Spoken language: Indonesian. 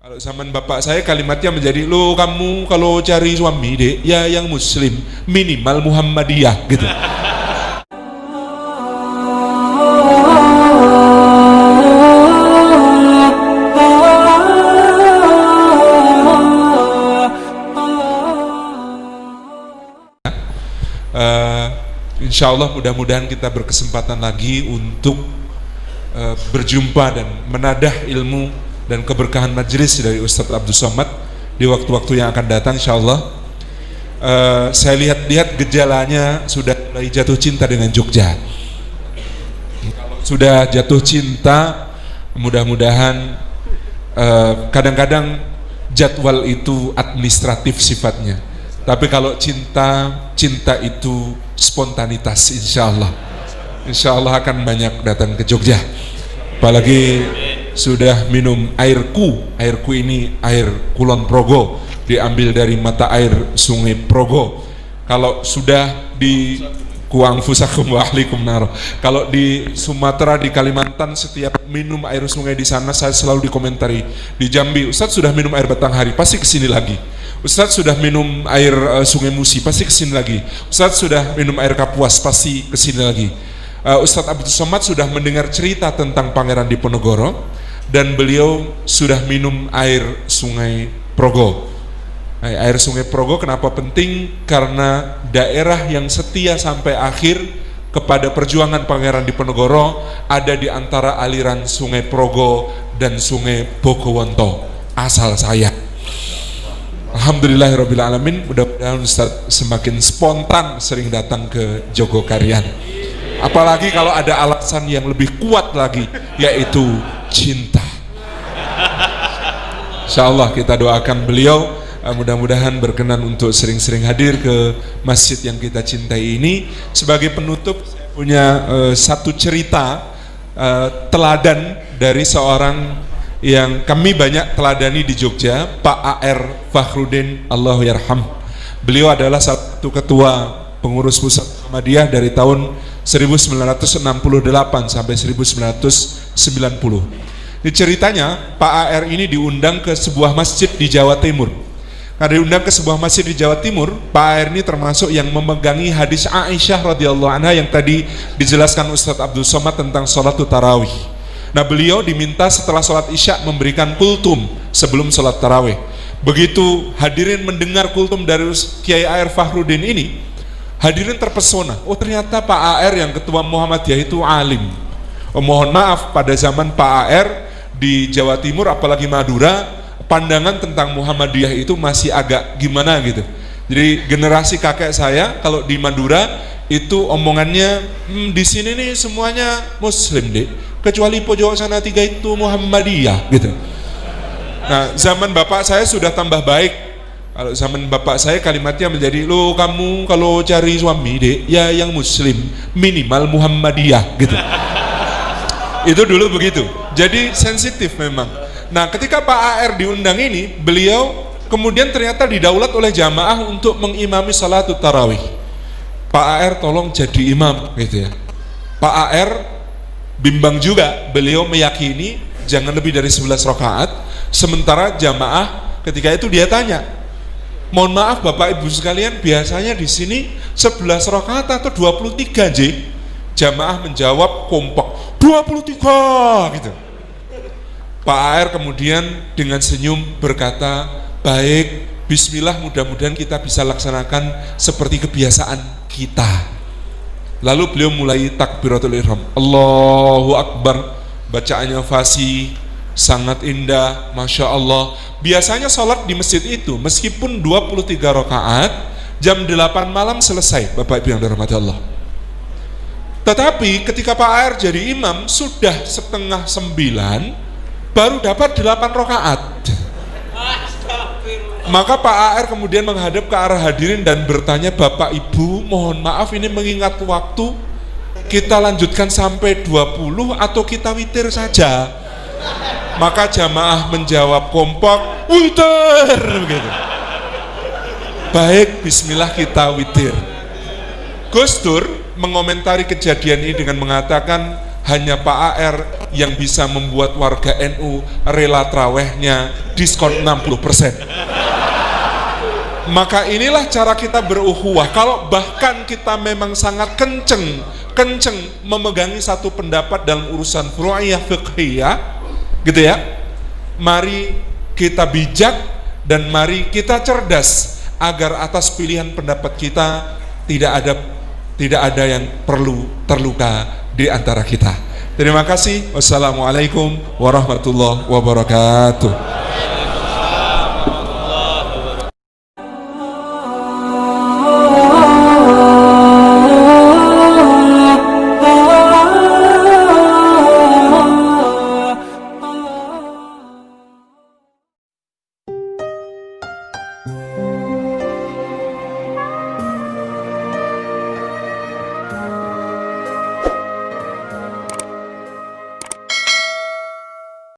Kalau zaman bapak saya kalimatnya menjadi, lo kamu kalau cari suami dek, ya yang muslim, minimal Muhammadiyah gitu. Insya Allah mudah-mudahan kita berkesempatan lagi untuk berjumpa dan menadah ilmu dan keberkahan majelis dari Ustadz Abdul Somad di waktu-waktu yang akan datang insya Allah. Saya lihat-lihat gejalanya sudah mulai jatuh cinta dengan Jogja. Kalau sudah jatuh cinta, mudah-mudahan kadang-kadang jadwal itu administratif sifatnya. Tapi kalau cinta itu spontanitas, insya Allah akan banyak datang ke Jogja. Apalagi sudah minum airku ini air Kulon Progo, diambil dari mata air Sungai Progo. Kalau sudah di Kuang Fusakum wa ahlikum nar. Kalau di Sumatera, di Kalimantan, setiap minum air sungai di sana saya selalu dikomentari. Di Jambi, Ustadz sudah minum air Batanghari, pasti kesini lagi. Ustadz sudah minum air Sungai Musi, pasti kesini lagi. Ustadz sudah minum air Kapuas, pasti kesini lagi. Ustadz Abdul Somad sudah mendengar cerita tentang Pangeran Diponegoro dan beliau sudah minum air Sungai Progo. Air Sungai Progo kenapa penting? Karena daerah yang setia sampai akhir kepada perjuangan Pangeran Diponegoro ada di antara aliran Sungai Progo dan Sungai Bogowonto, asal saya. Alhamdulillahirrabbilalamin, mudah-mudahan Ustaz semakin spontan sering datang ke Jogokarian. Apalagi kalau ada alasan yang lebih kuat lagi, yaitu cinta. Insyaallah kita doakan beliau mudah-mudahan berkenan untuk sering-sering hadir ke masjid yang kita cintai ini. Sebagai penutup, punya satu cerita teladan dari seorang yang kami banyak teladani di Jogja, Pak A.R. Fakhrudin Allahyarham. Beliau adalah satu ketua pengurus pusat Muhammadiyah dari tahun 1968 sampai 1990. Ini ceritanya, Pak A.R. ini diundang ke sebuah masjid di Jawa Timur. Karena diundang ke sebuah masjid di Jawa Timur, Pak A.R. ini termasuk yang memegangi hadis Aisyah radhiyallahu anha yang tadi dijelaskan Ustadz Abdul Somad tentang sholat tarawih. Nah, beliau diminta setelah sholat isya memberikan kultum sebelum sholat tarawih. Begitu hadirin mendengar kultum dari Kiai A.R. Fakhrudin ini, hadirin terpesona. Oh, ternyata Pak A.R. yang ketua Muhammadiyah itu alim. Mohon maaf, pada zaman Pak A.R. di Jawa Timur apalagi Madura, pandangan tentang Muhammadiyah itu masih agak gimana gitu. Jadi generasi kakek saya kalau di Madura itu omongannya di sini nih semuanya muslim deh, kecuali pojok sana 3 itu Muhammadiyah gitu. Nah, zaman bapak saya sudah tambah baik. Kalau zaman bapak saya kalimatnya menjadi, lo kamu kalau cari suami dek, ya yang muslim, minimal Muhammadiyah gitu. Itu dulu begitu. Jadi sensitif memang. Nah, ketika Pak A.R. diundang ini, beliau kemudian ternyata didaulat oleh jamaah untuk mengimami salat tarawih. Pak A.R. tolong jadi imam gitu ya. Pak A.R. bimbang juga, beliau meyakini jangan lebih dari 11 rakaat. Sementara jamaah ketika itu dia tanya, mohon maaf Bapak Ibu sekalian, biasanya di sini 11 rakaat atau 23 J? Jamaah menjawab kompak, 23 gitu. Pak A.R. kemudian dengan senyum berkata, baik, bismillah, mudah-mudahan kita bisa laksanakan seperti kebiasaan kita. Lalu beliau mulai takbiratul ihram, Allahu Akbar, bacaannya fasih, sangat indah, Masya Allah. Biasanya sholat di masjid itu meskipun 23 rakaat, jam 8 malam selesai, Bapak Ibu yang dirahmati Allah. Tetapi ketika Pak A.R. jadi imam sudah 8:30 baru dapat 8 rakaat. Maka Pak A.R. kemudian menghadap ke arah hadirin dan bertanya, Bapak Ibu mohon maaf ini mengingat waktu, kita lanjutkan sampai 20 atau kita witir saja? Maka jamaah menjawab kompak, witir begitu. Baik, bismillah kita witir. Gus Dur mengomentari kejadian ini dengan mengatakan, hanya Pak AR yang bisa membuat warga NU rela trawehnya diskon 60%. Maka inilah cara kita berukhuwah. Kalau bahkan kita memang sangat kenceng memegangi satu pendapat dalam urusan furu'iyah fiqhiyah, gitu ya, mari kita bijak dan mari kita cerdas agar atas pilihan pendapat kita tidak ada yang perlu terluka di antara kita. Terima kasih. Wassalamualaikum warahmatullahi wabarakatuh.